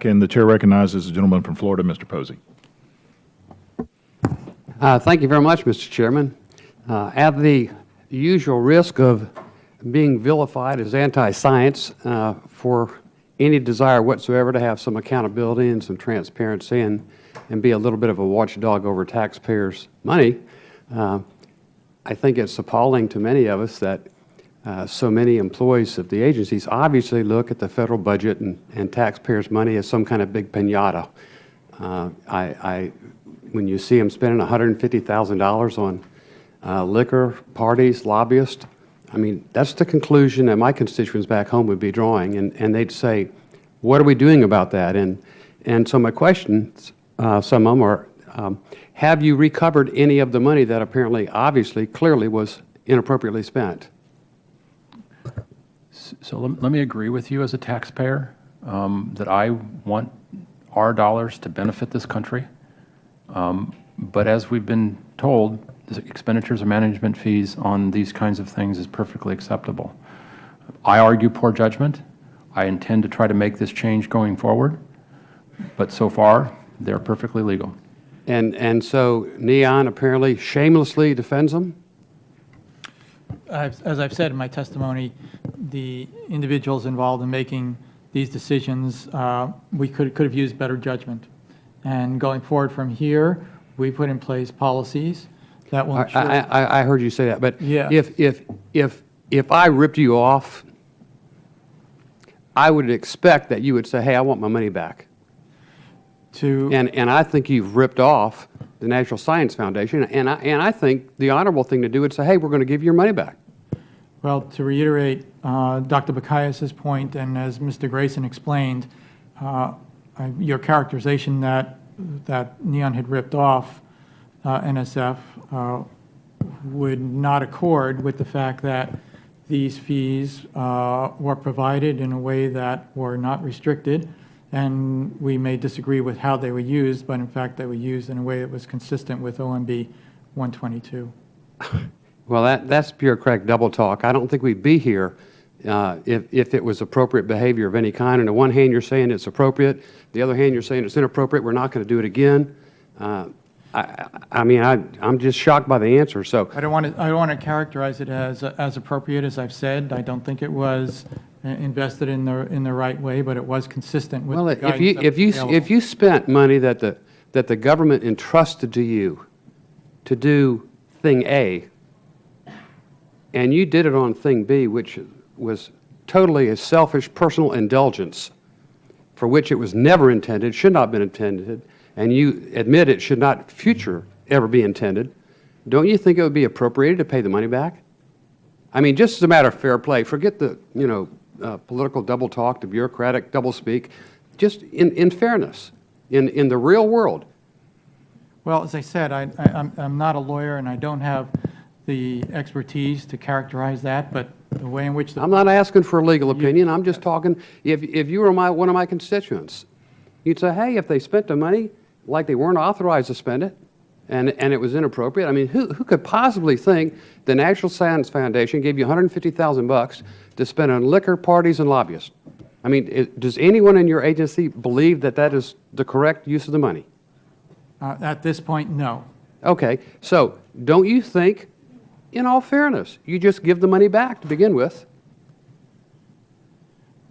And the chair recognizes the gentleman from Florida, Mr. Posey. Thank you very much, Mr. Chairman. At the usual risk of being vilified as anti-science for any desire whatsoever to have some accountability and some transparency and be a little bit of a watchdog over taxpayers' money, I think it's appalling to many of us that so many employees of the agencies obviously look at the federal budget and taxpayers' money as some kind of big piñata. When you see them spending $150,000 on liquor, parties, lobbyists, I mean, that's the conclusion that my constituents back home would be drawing, and they'd say, what are we doing about that? And so my questions, some of them are, have you recovered any of the money that apparently, obviously, clearly was inappropriately spent? So let me agree with you as a taxpayer that I want our dollars to benefit this country. But as we've been told, the expenditures of management fees on these kinds of things is perfectly acceptable. I argue poor judgment. I intend to try to make this change going forward. But so far, they're perfectly legal. And so Neon apparently shamelessly defends them? As I've said in my testimony, the individuals involved in making these decisions, we could have used better judgment. And going forward from here, we put in place policies that will ensure. I heard you say that, but yeah. if I ripped you off, I would expect that you would say, hey, I want my money back. And I think you've ripped off the National Science Foundation, and I think the honorable thing to do would say, hey, we're going to give you your money back. Well, to reiterate Dr. Bacchius's point, and as Mr. Grayson explained, your characterization that Neon had ripped off NSF would not accord with the fact that these fees were provided in a way that were not restricted, and we may disagree with how they were used, but in fact they were used in a way that was consistent with OMB 122. Well, that's bureaucratic double talk. I don't think we'd be here if it was appropriate behavior of any kind. On the one hand, you're saying it's appropriate. The other hand, you're saying it's inappropriate. We're not going to do it again. I mean, I'm just shocked by the answer. So I don't want to characterize it as appropriate, as I've said. I don't think it was invested in the right way, but it was consistent with. Well, the if you spent money that the government entrusted to you to do thing A, and you did it on thing B, which was totally a selfish personal indulgence for which it was never intended, should not have been intended, and you admit it should not future ever be intended, don't you think it would be appropriated to pay the money back? I mean, just as a matter of fair play, forget the political double talk, the bureaucratic double speak, just in fairness, in the real world. Well, as I said, I'm not a lawyer and I don't have the expertise to characterize that, but the way in which I'm not asking for a legal opinion. I'm just talking, if you were one of my constituents, you'd say, hey, if they spent the money like they weren't authorized to spend it, and it was inappropriate, I mean, who could possibly think the National Science Foundation gave you $150,000 to spend on liquor, parties, and lobbyists? I mean, does anyone in your agency believe that that is the correct use of the money? At this point, no. Okay, so don't you think, in all fairness, you just give the money back to begin with?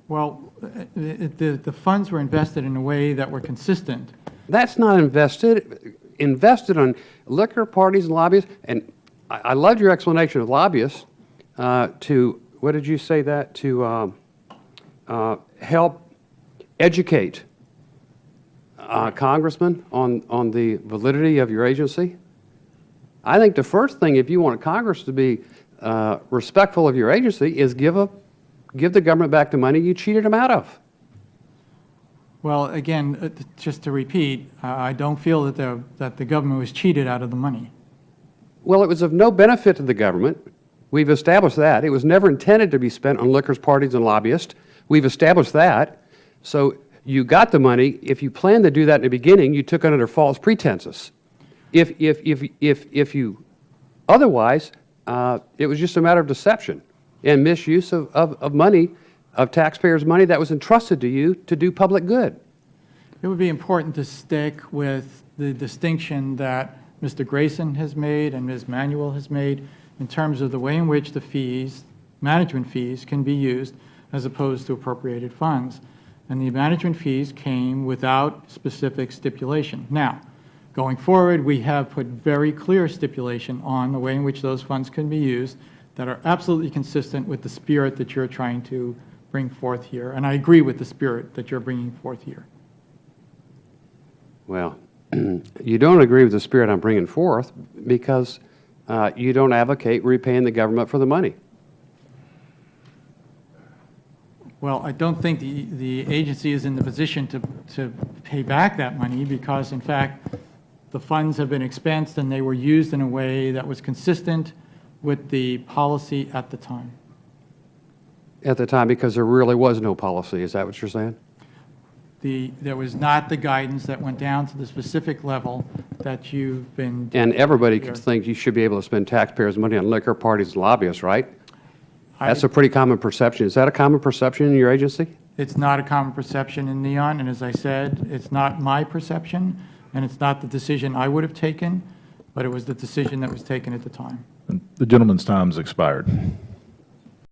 Well, the funds were invested in a way that were consistent. That's not invested. Invested on liquor, parties, and lobbyists. And I loved your explanation of lobbyists to, what did you say that? To help educate Congressman on the validity of your agency. I think the first thing, if you want Congress to be respectful of your agency, is give the government back the money you cheated them out of. Well, again, just to repeat, I don't feel that the government was cheated out of the money. Well, it was of no benefit to the government. We've established that. It was never intended to be spent on liquors, parties, and lobbyists. We've established that. So you got the money. If you planned to do that in the beginning, you took it under false pretenses. If you otherwise, it was just a matter of deception and misuse of money, of taxpayers' money that was entrusted to you to do public good. It would be important to stick with the distinction that Mr. Grayson has made and Ms. Manuel has made in terms of the way in which the fees, management fees, can be used as opposed to appropriated funds. And the management fees came without specific stipulation. Now, going forward, we have put very clear stipulation on the way in which those funds can be used that are absolutely consistent with the spirit that you're trying to bring forth here. And I agree with the spirit that you're bringing forth here. Well, you don't agree with the spirit I'm bringing forth because you don't advocate repaying the government for the money. Well, I don't think the agency is in the position to pay back that money because, in fact, the funds have been expensed and they were used in a way that was consistent with the policy at the time. At the time, because there really was no policy, is that what you're saying? There was not the guidance that went down to the specific level that you've been. And everybody could think you should be able to spend taxpayers' money on liquor, parties, and lobbyists, right? That's a pretty common perception. Is that a common perception in your agency? It's not a common perception in Neon, and as I said, it's not my perception, and it's not the decision I would have taken, but it was the decision that was taken at the time. The gentleman's time has expired.